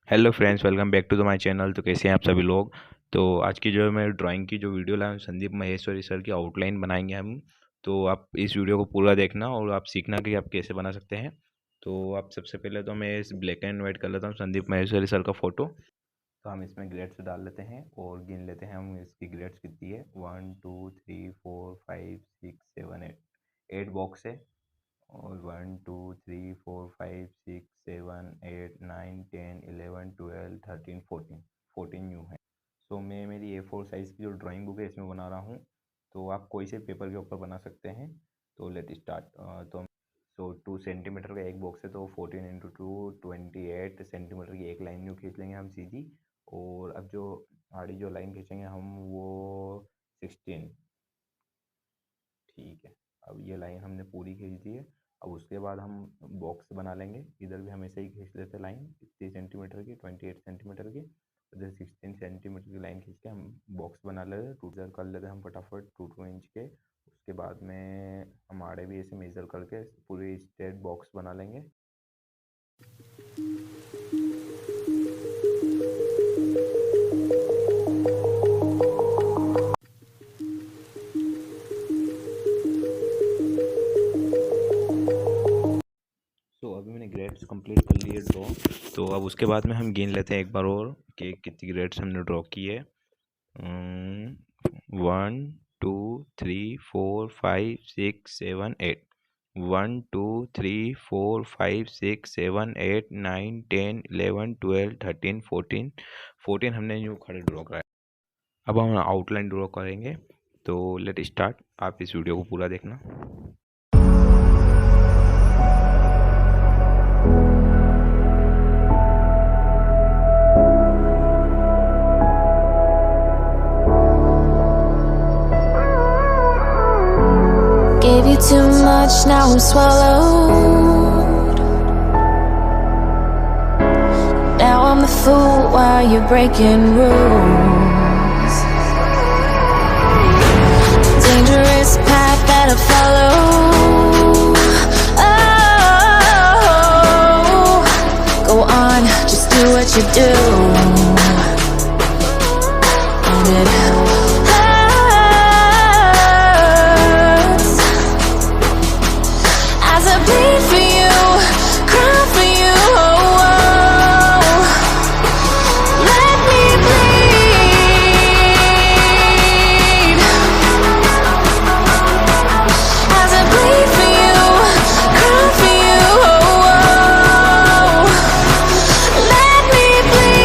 Hello friends, welcome back to the my channel. तो कैसे हैं आप सभी लोग। तो आज की जो मैं ड्राइंग की जो वीडियो लाया हूँ, संदीप महेश्वरी सर की आउटलाइन बनाएंगे हम। तो आप इस वीडियो को पूरा देखना और आप सीखना कि आप कैसे बना सकते हैं। तो आप सबसे पहले तो मैं इस ब्लैक एंड वाइट कर लेता हूँ संदीप महेश्वरी सर का फ़ोटो। तो हम इसमें ग्रेड्स डाल लेते हैं और गिन लेते हैं हम इसकी ग्रेड्स कितनी है। 1 2 3 4 5 6 7 8 8 बॉक्स है। और 1 2 3 4 5 6 7 8 9 10 11 12 13 14 14 न्यू है। सो मैं मेरी A4 साइज़ की जो ड्राइंग बुक है इसमें बना रहा हूँ। तो आप कोई से पेपर के ऊपर बना सकते हैं। तो लेट स्टार्ट। तो 2 सेंटीमीटर का एक बॉक्स है, तो 14 इंटू 2 28 सेंटीमीटर की एक लाइन न्यू खींच लेंगे हम सीधी। और अब जो आड़ी जो लाइन खींचेंगे हम वो 16। ठीक है, अब ये लाइन हमने पूरी खींच दी है। अब उसके बाद हम बॉक्स बना लेंगे। इधर भी हम ऐसे ही खींच लेते हैं लाइन 30 सेंटीमीटर की, 28 सेंटीमीटर की। इधर 16 सेंटीमीटर की लाइन खींच के हम बॉक्स बना लेते हैं। टूटर कर लेते हैं हम फटाफट 2 इंच के। उसके बाद में हम आड़े भी ऐसे मेज़र करके पूरी स्ट्रेट बॉक्स बना लेंगे। तो अभी मैंने ग्रेड्स कंप्लीट कर लिए ड्रॉ। तो अब उसके बाद में हम गिन लेते हैं एक बार और कि कितनी ग्रेड्स हमने ड्रॉ की है। 1 2 3 4 5 6 7 8 1 2 3 4 5 6 7 8 9 10 11 12 13 14 हमने न्यू खड़े ड्रॉ कराए। अब हम आउटलाइन ड्रॉ करेंगे। तो लेट स्टार्ट। आप इस वीडियो को पूरा देखना। Gave you too much, now I'm swallowed. Now I'm the fool while you're breaking rules. Dangerous path that I follow. Oh, go on, just do what you do. And it bleed for you, cry for you, oh, oh. Let me bleed. As I bleed for you, cry for you, oh, oh. Let me bleed. Let me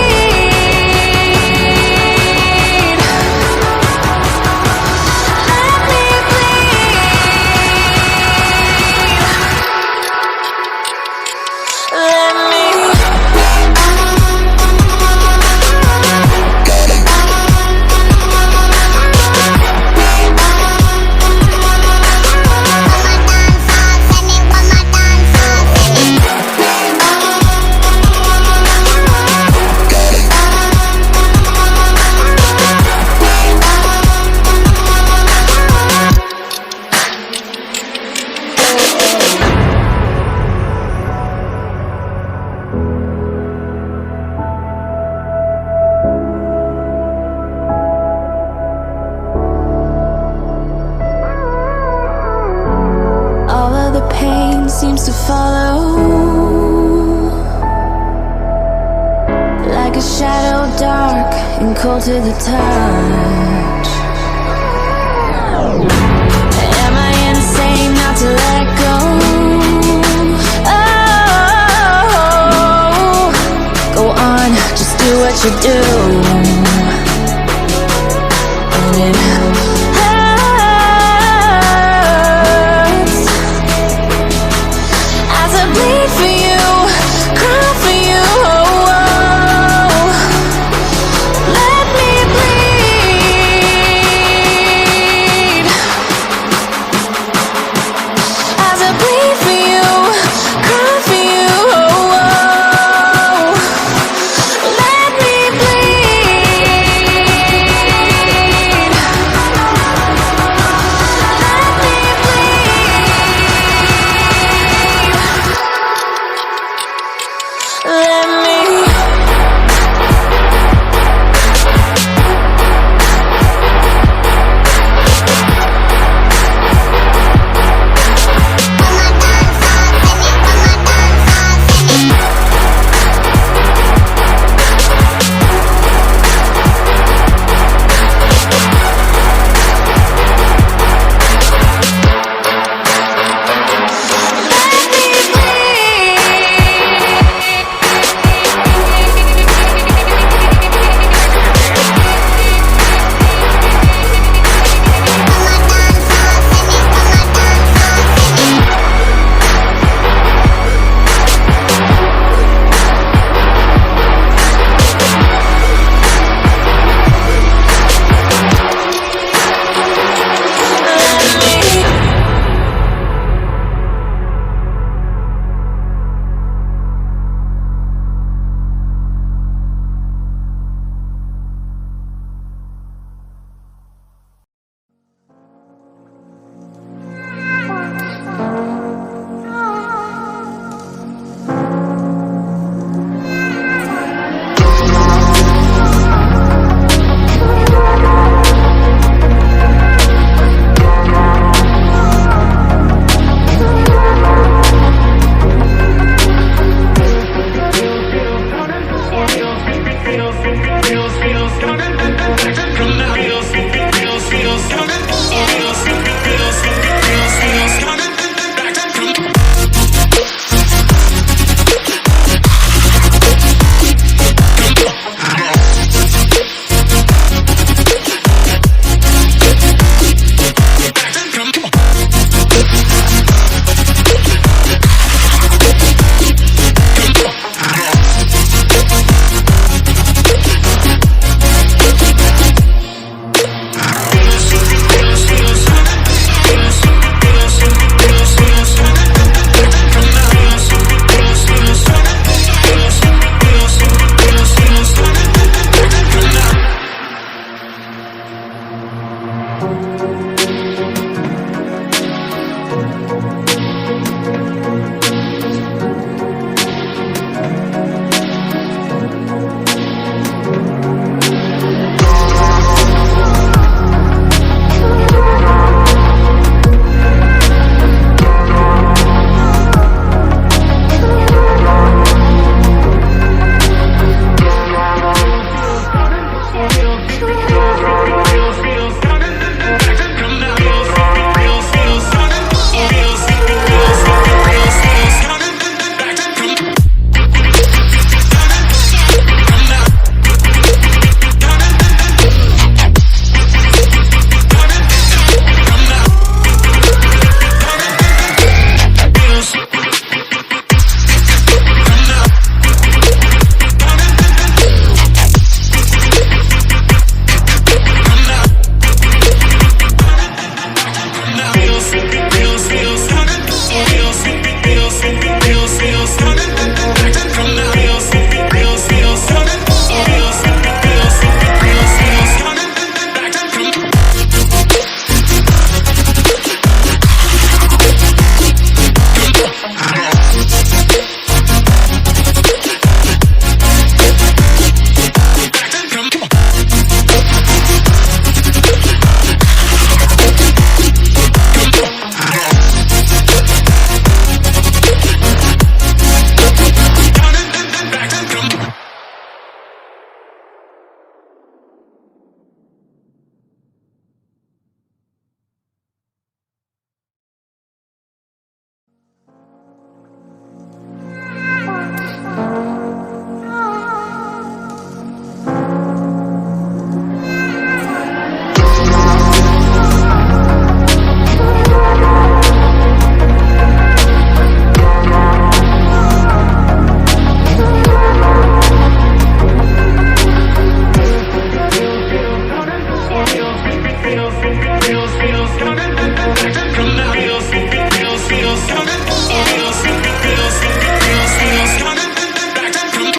seems to follow like a shadow, dark and cold to the touch. Am I insane not to let go? Oh, go on, just do what you do. And it